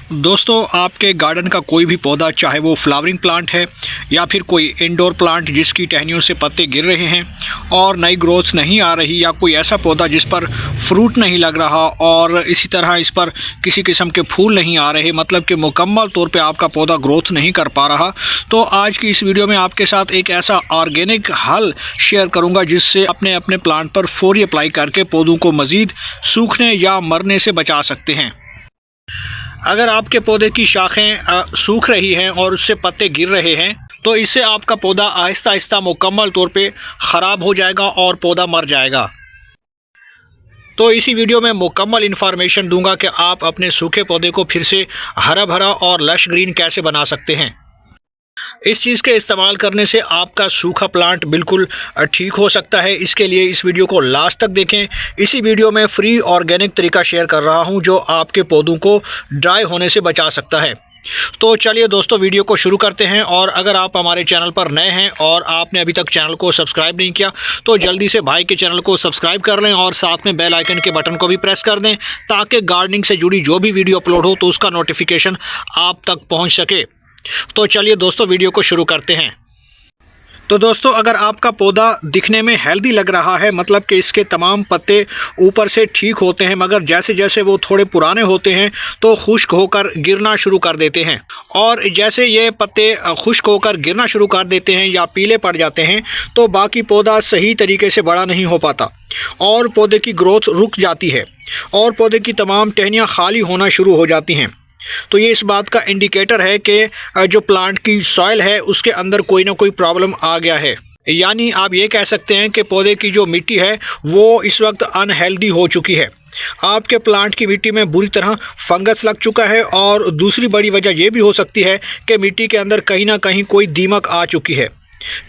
दोस्तों, आपके गार्डन का कोई भी पौधा, चाहे वो फ्लावरिंग प्लांट है या फिर कोई इंडोर प्लांट जिसकी टहनियों से पत्ते गिर रहे हैं और नई ग्रोथ नहीं आ रही, या कोई ऐसा पौधा जिस पर फ्रूट नहीं लग रहा और इसी तरह इस पर किसी किस्म के फूल नहीं आ रहे, मतलब कि मुकम्मल तौर पे आपका पौधा ग्रोथ नहीं कर पा रहा, तो आज की इस वीडियो में आपके साथ एक ऐसा ऑर्गेनिक हल शेयर करूँगा जिससे अपने प्लांट पर फौरी अप्लाई करके पौधों को मज़ीद सूखने या मरने से बचा सकते हैं। अगर आपके पौधे की शाखें सूख रही हैं और उससे पत्ते गिर रहे हैं तो इससे आपका पौधा आहिस्ता आहिस्ता मुकम्मल तौर पे ख़राब हो जाएगा और पौधा मर जाएगा। तो इसी वीडियो में मुकम्मल इन्फॉर्मेशन दूंगा कि आप अपने सूखे पौधे को फिर से हरा भरा और लश ग्रीन कैसे बना सकते हैं। इस चीज़ के इस्तेमाल करने से आपका सूखा प्लांट बिल्कुल ठीक हो सकता है। इसके लिए इस वीडियो को लास्ट तक देखें। इसी वीडियो में फ्री ऑर्गेनिक तरीका शेयर कर रहा हूं जो आपके पौधों को ड्राई होने से बचा सकता है। तो चलिए दोस्तों, वीडियो को शुरू करते हैं। और अगर आप हमारे चैनल पर नए हैं और आपने अभी तक चैनल को सब्सक्राइब नहीं किया तो जल्दी से भाई के चैनल को सब्सक्राइब कर लें और साथ में बेल आइकन के बटन को भी प्रेस कर दें ताकि गार्डनिंग से जुड़ी जो भी वीडियो अपलोड हो तो उसका नोटिफिकेशन आप तक पहुँच सके। तो चलिए दोस्तों, वीडियो को शुरू करते हैं। तो दोस्तों, अगर आपका पौधा दिखने में हेल्दी लग रहा है, मतलब कि इसके तमाम पत्ते ऊपर से ठीक होते हैं, मगर जैसे जैसे वो थोड़े पुराने होते हैं तो खुश्क होकर गिरना शुरू कर देते हैं, और जैसे ये पत्ते खुश्क होकर गिरना शुरू कर देते हैं या पीले पड़ जाते हैं तो बाकी पौधा सही तरीके से बड़ा नहीं हो पाता और पौधे की ग्रोथ रुक जाती है और पौधे की तमाम टहनियाँ खाली होना शुरू हो जाती हैं। तो ये इस बात का इंडिकेटर है कि जो प्लांट की सॉइल है उसके अंदर कोई ना कोई प्रॉब्लम आ गया है। यानी आप ये कह सकते हैं कि पौधे की जो मिट्टी है वो इस वक्त अनहेल्दी हो चुकी है। आपके प्लांट की मिट्टी में बुरी तरह फंगस लग चुका है, और दूसरी बड़ी वजह यह भी हो सकती है कि मिट्टी के अंदर कहीं ना कहीं कोई दीमक आ चुकी है।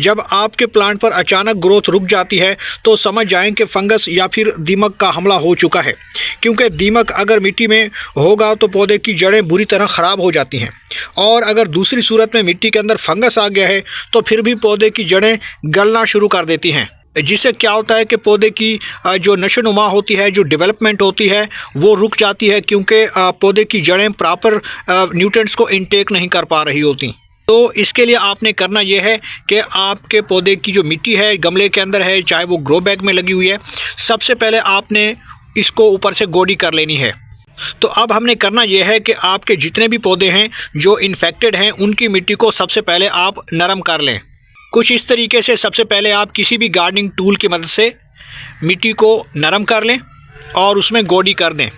जब आपके प्लांट पर अचानक ग्रोथ रुक जाती है तो समझ जाएं कि फंगस या फिर दीमक का हमला हो चुका है, क्योंकि दीमक अगर मिट्टी में होगा तो पौधे की जड़ें बुरी तरह ख़राब हो जाती हैं, और अगर दूसरी सूरत में मिट्टी के अंदर फंगस आ गया है तो फिर भी पौधे की जड़ें गलना शुरू कर देती हैं, जिससे क्या होता है कि पौधे की जो नशोनुमा होती है, जो डेवलपमेंट होती है वो रुक जाती है, क्योंकि पौधे की जड़ें प्रॉपर न्यूट्रिएंट्स को इनटेक नहीं कर पा रही होती। तो इसके लिए आपने करना यह है कि आपके पौधे की जो मिट्टी है गमले के अंदर है, चाहे वो ग्रो बैग में लगी हुई है, सबसे पहले आपने इसको ऊपर से गोडी कर लेनी है। तो अब हमने करना यह है कि आपके जितने भी पौधे हैं जो इन्फेक्टेड हैं उनकी मिट्टी को सबसे पहले आप नरम कर लें। कुछ इस तरीके से सबसे पहले आप किसी भी गार्डनिंग टूल की मदद से मिट्टी को नरम कर लें और उसमें गोडी कर दें।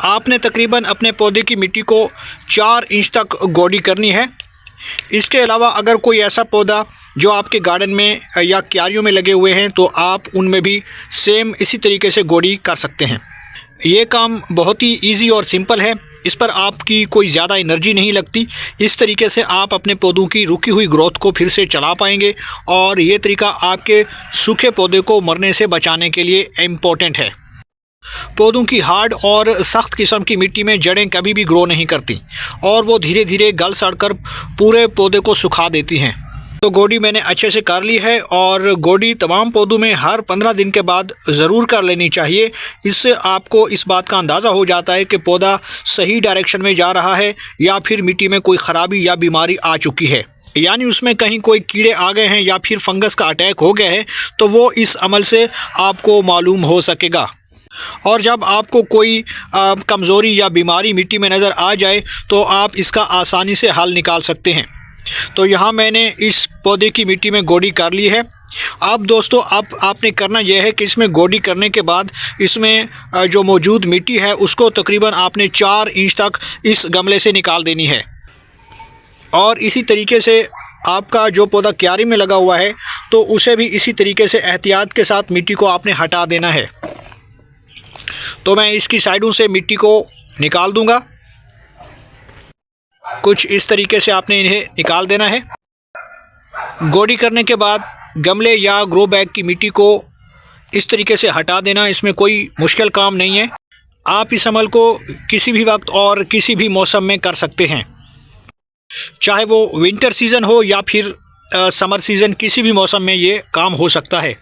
आपने तकरीबन अपने पौधे की मिट्टी को 4 इंच तक गोडी करनी है। इसके अलावा अगर कोई ऐसा पौधा जो आपके गार्डन में या क्यारियों में लगे हुए हैं तो आप उनमें भी सेम इसी तरीके से गोडी कर सकते हैं। ये काम बहुत ही इजी और सिंपल है, इस पर आपकी कोई ज़्यादा एनर्जी नहीं लगती। इस तरीके से आप अपने पौधों की रुकी हुई ग्रोथ को फिर से चला पाएंगे, और ये तरीका आपके सूखे पौधे को मरने से बचाने के लिए इम्पोर्टेंट है। पौधों की हार्ड और सख्त किस्म की मिट्टी में जड़ें कभी भी ग्रो नहीं करती और वो धीरे धीरे गल सड़कर पूरे पौधे को सुखा देती हैं। तो गोडी मैंने अच्छे से कर ली है, और गोडी तमाम पौधों में हर 15 दिन के बाद ज़रूर कर लेनी चाहिए। इससे आपको इस बात का अंदाज़ा हो जाता है कि पौधा सही डायरेक्शन में जा रहा है या फिर मिट्टी में कोई ख़राबी या बीमारी आ चुकी है, यानी उसमें कहीं कोई कीड़े आ गए हैं या फिर फंगस का अटैक हो गया है, तो वो इस अमल से आपको मालूम हो सकेगा। और जब आपको कोई कमज़ोरी या बीमारी मिट्टी में नज़र आ जाए तो आप इसका आसानी से हल निकाल सकते हैं। तो यहाँ मैंने इस पौधे की मिट्टी में गोडी कर ली है। अब दोस्तों, आपने करना यह है कि इसमें गोडी करने के बाद इसमें जो मौजूद मिट्टी है उसको तकरीबन आपने 4 इंच तक इस गमले से निकाल देनी है, और इसी तरीके से आपका जो पौधा क्यारी में लगा हुआ है तो उसे भी इसी तरीके से एहतियात के साथ मिट्टी को आपने हटा देना है। तो मैं इसकी साइडों से मिट्टी को निकाल दूंगा। कुछ इस तरीके से आपने इन्हें निकाल देना है। गोडी करने के बाद गमले या ग्रो बैग की मिट्टी को इस तरीके से हटा देना, इसमें कोई मुश्किल काम नहीं है। आप इस अमल को किसी भी वक्त और किसी भी मौसम में कर सकते हैं, चाहे वो विंटर सीज़न हो या फिर समर सीज़न, किसी भी मौसम में ये काम हो सकता है।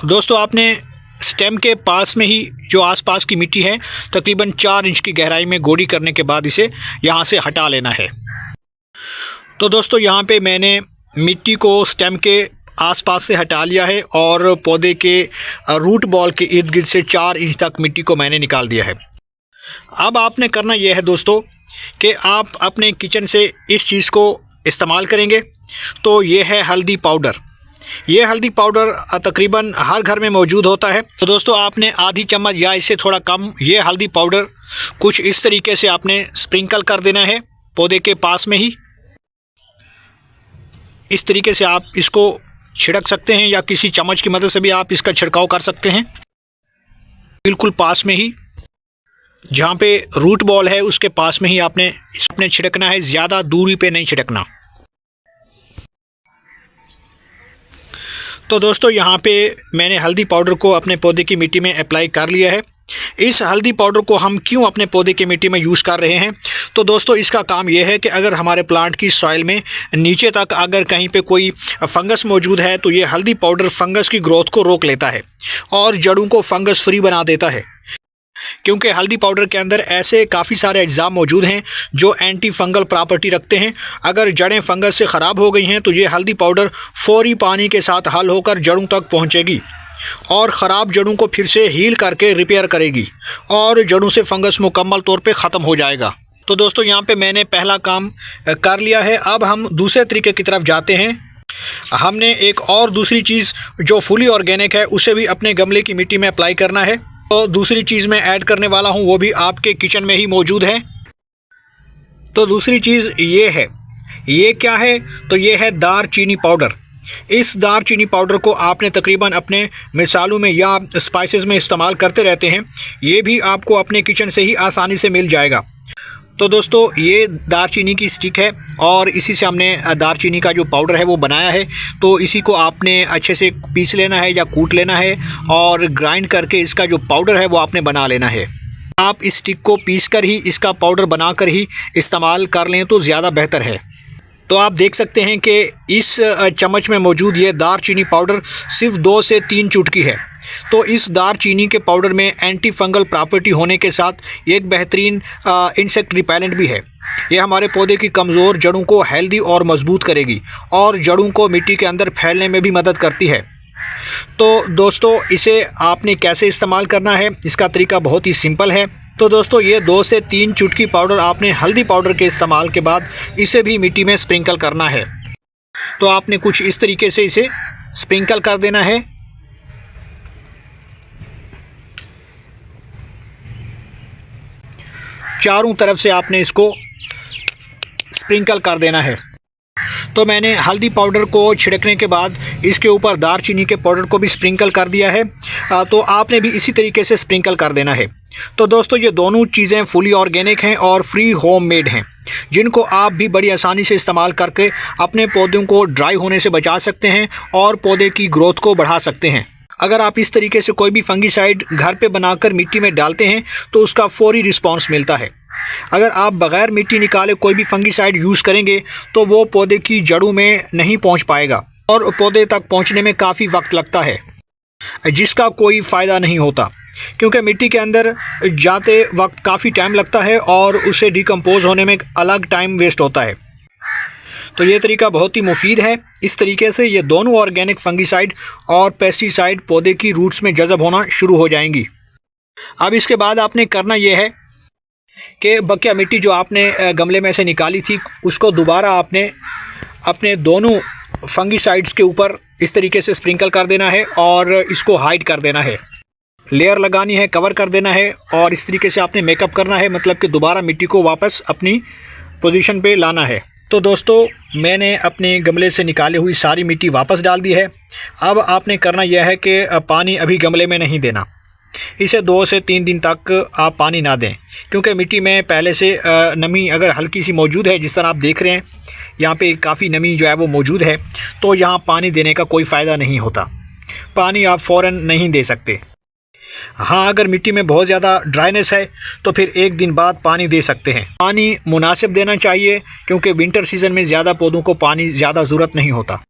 दोस्तों, आपने स्टेम के पास में ही जो आसपास की मिट्टी है तकरीबन 4 इंच की गहराई में गोडी करने के बाद इसे यहाँ से हटा लेना है। तो दोस्तों यहाँ पे मैंने मिट्टी को स्टेम के आसपास से हटा लिया है और पौधे के रूट बॉल के इर्द गिर्द से 4 इंच तक मिट्टी को मैंने निकाल दिया है। अब आपने करना यह है दोस्तों कि आप अपने किचन से इस चीज़ को इस्तेमाल करेंगे। तो ये है हल्दी पाउडर। ये हल्दी पाउडर तकरीबन हर घर में मौजूद होता है। तो दोस्तों आपने आधी चम्मच या इससे थोड़ा कम ये हल्दी पाउडर कुछ इस तरीके से आपने स्प्रिंकल कर देना है पौधे के पास में ही। इस तरीके से आप इसको छिड़क सकते हैं या किसी चम्मच की मदद से भी आप इसका छिड़काव कर सकते हैं। बिल्कुल पास में ही जहाँ पे रूट बॉल है उसके पास में ही आपने छिड़कना है, ज़्यादा दूरी पे नहीं छिड़कना। तो दोस्तों यहाँ पे मैंने हल्दी पाउडर को अपने पौधे की मिट्टी में अप्लाई कर लिया है। इस हल्दी पाउडर को हम क्यों अपने पौधे की मिट्टी में यूज़ कर रहे हैं? तो दोस्तों इसका काम यह है कि अगर हमारे प्लांट की सॉइल में नीचे तक अगर कहीं पे कोई फंगस मौजूद है तो ये हल्दी पाउडर फंगस की ग्रोथ को रोक लेता है और जड़ों को फंगस फ्री बना देता है। क्योंकि हल्दी पाउडर के अंदर ऐसे काफ़ी सारे अज्जा मौजूद हैं जो एंटी फंगल प्रॉपर्टी रखते हैं। अगर जड़ें फंगस से ख़राब हो गई हैं तो ये हल्दी पाउडर फौरी पानी के साथ हल होकर जड़ों तक पहुंचेगी और ख़राब जड़ों को फिर से हील करके रिपेयर करेगी और जड़ों से फंगस मुकम्मल तौर पे ख़त्म हो जाएगा। तो दोस्तों यहाँ पे मैंने पहला काम कर लिया है। अब हम दूसरे तरीके की तरफ जाते हैं। हमने एक और दूसरी चीज़ जो फुली ऑर्गेनिक है उसे भी अपने गमले की मिट्टी में अप्लाई करना है। तो दूसरी चीज़ मैं ऐड करने वाला हूँ वो भी आपके किचन में ही मौजूद है। तो दूसरी चीज़ ये है, ये क्या है? तो ये है दारचीनी पाउडर। इस दारचीनी पाउडर को आपने तकरीबन अपने मिसालों में या स्पाइसेस में इस्तेमाल करते रहते हैं। ये भी आपको अपने किचन से ही आसानी से मिल जाएगा। तो दोस्तों ये दारचीनी की स्टिक है और इसी से हमने दारचीनी का जो पाउडर है वो बनाया है। तो इसी को आपने अच्छे से पीस लेना है या कूट लेना है और ग्राइंड करके इसका जो पाउडर है वो आपने बना लेना है। आप इस स्टिक को पीस कर ही इसका पाउडर बनाकर ही इस्तेमाल कर लें तो ज़्यादा बेहतर है। तो आप देख सकते हैं कि इस चम्मच में मौजूद ये दारचीनी पाउडर सिर्फ 2 से 3 चुटकी है। तो इस दारचीनी के पाउडर में एंटी फंगल प्रॉपर्टी होने के साथ एक बेहतरीन इंसेक्ट रिपेलेंट भी है। ये हमारे पौधे की कमज़ोर जड़ों को हेल्दी और मजबूत करेगी और जड़ों को मिट्टी के अंदर फैलने में भी मदद करती है। तो दोस्तों इसे आपने कैसे इस्तेमाल करना है, इसका तरीका बहुत ही सिंपल है। तो दोस्तों ये 2 से 3 चुटकी पाउडर आपने हल्दी पाउडर के इस्तेमाल के बाद इसे भी मिट्टी में स्प्रिंकल करना है। तो आपने कुछ इस तरीके से इसे स्प्रिंकल कर देना है। चारों तरफ से आपने इसको स्प्रिंकल कर देना है। तो मैंने हल्दी पाउडर को छिड़कने के बाद इसके ऊपर दारचीनी के पाउडर को भी स्प्रिंकल कर दिया है। तो आपने भी इसी तरीके से स्प्रिंकल कर देना है। तो दोस्तों ये दोनों चीज़ें फुली ऑर्गेनिक हैं और फ्री होम मेड हैं, जिनको आप भी बड़ी आसानी से इस्तेमाल करके अपने पौधों को ड्राई होने से बचा सकते हैं और पौधे की ग्रोथ को बढ़ा सकते हैं। अगर आप इस तरीके से कोई भी फंगीसाइड घर पे बनाकर मिट्टी में डालते हैं तो उसका फौरी रिस्पांस मिलता है। अगर आप बग़ैर मिट्टी निकाले कोई भी फंगीसाइड यूज़ करेंगे तो वो पौधे की जड़ों में नहीं पहुंच पाएगा और पौधे तक पहुंचने में काफ़ी वक्त लगता है, जिसका कोई फ़ायदा नहीं होता। क्योंकि मिट्टी के अंदर जाते वक्त काफ़ी टाइम लगता है और उसे डिकम्पोज होने में अलग टाइम वेस्ट होता है। तो ये तरीका बहुत ही मुफीद है। इस तरीके से ये दोनों ऑर्गेनिक फंगीसाइड और पेस्टिसाइड पौधे की रूट्स में जज़ब होना शुरू हो जाएंगी। अब इसके बाद आपने करना यह है कि बकिया मिट्टी जो आपने गमले में से निकाली थी उसको दोबारा आपने अपने दोनों फंगीसाइड्स के ऊपर इस तरीके से स्प्रिंकल कर देना है और इसको हाइड कर देना है, लेयर लगानी है, कवर कर देना है और इस तरीके से आपने मेकअप करना है, मतलब कि दोबारा मिट्टी को वापस अपनी पोजीशन पे लाना है। तो दोस्तों मैंने अपने गमले से निकाली हुई सारी मिट्टी वापस डाल दी है। अब आपने करना यह है कि पानी अभी गमले में नहीं देना। इसे 2 से 3 दिन तक आप पानी ना दें, क्योंकि मिट्टी में पहले से नमी अगर हल्की सी मौजूद है, जिस तरह आप देख रहे हैं यहाँ पे काफ़ी नमी जो है वो मौजूद है, तो यहाँ पानी देने का कोई फ़ायदा नहीं होता। पानी आप फ़ौरन नहीं दे सकते। हाँ, अगर मिट्टी में बहुत ज़्यादा ड्राइनेस है तो फिर 1 दिन बाद पानी दे सकते हैं। पानी मुनासिब देना चाहिए, क्योंकि विंटर सीज़न में ज़्यादा पौधों को पानी ज़्यादा ज़रूरत नहीं होता।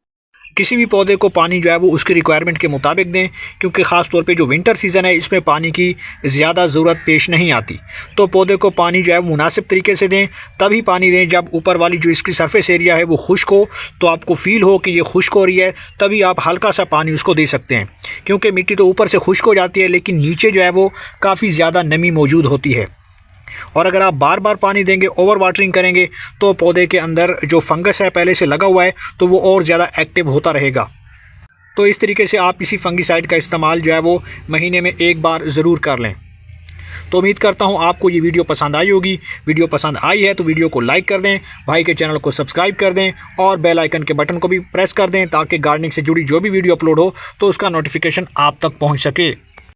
किसी भी पौधे को पानी जो है वो उसकी रिक्वायरमेंट के मुताबिक दें, क्योंकि ख़ास तौर पे जो विंटर सीज़न है इसमें पानी की ज़्यादा ज़रूरत पेश नहीं आती। तो पौधे को पानी जो है मुनासिब तरीके से दें, तभी पानी दें जब ऊपर वाली जो इसकी सरफेस एरिया है वो खुश्क हो, तो आपको फ़ील हो कि ये खुश्क हो रही है, तभी आप हल्का सा पानी उसको दे सकते हैं। क्योंकि मिट्टी तो ऊपर से खुश्क हो जाती है लेकिन नीचे जो है वो काफ़ी ज़्यादा नमी मौजूद होती है, और अगर आप बार बार पानी देंगे, ओवर वाटरिंग करेंगे, तो पौधे के अंदर जो फंगस है पहले से लगा हुआ है तो वो और ज़्यादा एक्टिव होता रहेगा। तो इस तरीके से आप इसी फंगिसाइड का इस्तेमाल जो है वो महीने में एक बार ज़रूर कर लें। तो उम्मीद करता हूँ आपको ये वीडियो पसंद आई होगी। वीडियो पसंद आई है तो वीडियो को लाइक कर दें, भाई के चैनल को सब्सक्राइब कर दें और बेल आइकन के बटन को भी प्रेस कर दें, ताकि गार्डनिंग से जुड़ी जो भी वीडियो अपलोड हो तो उसका नोटिफिकेशन आप तक पहुँच सके।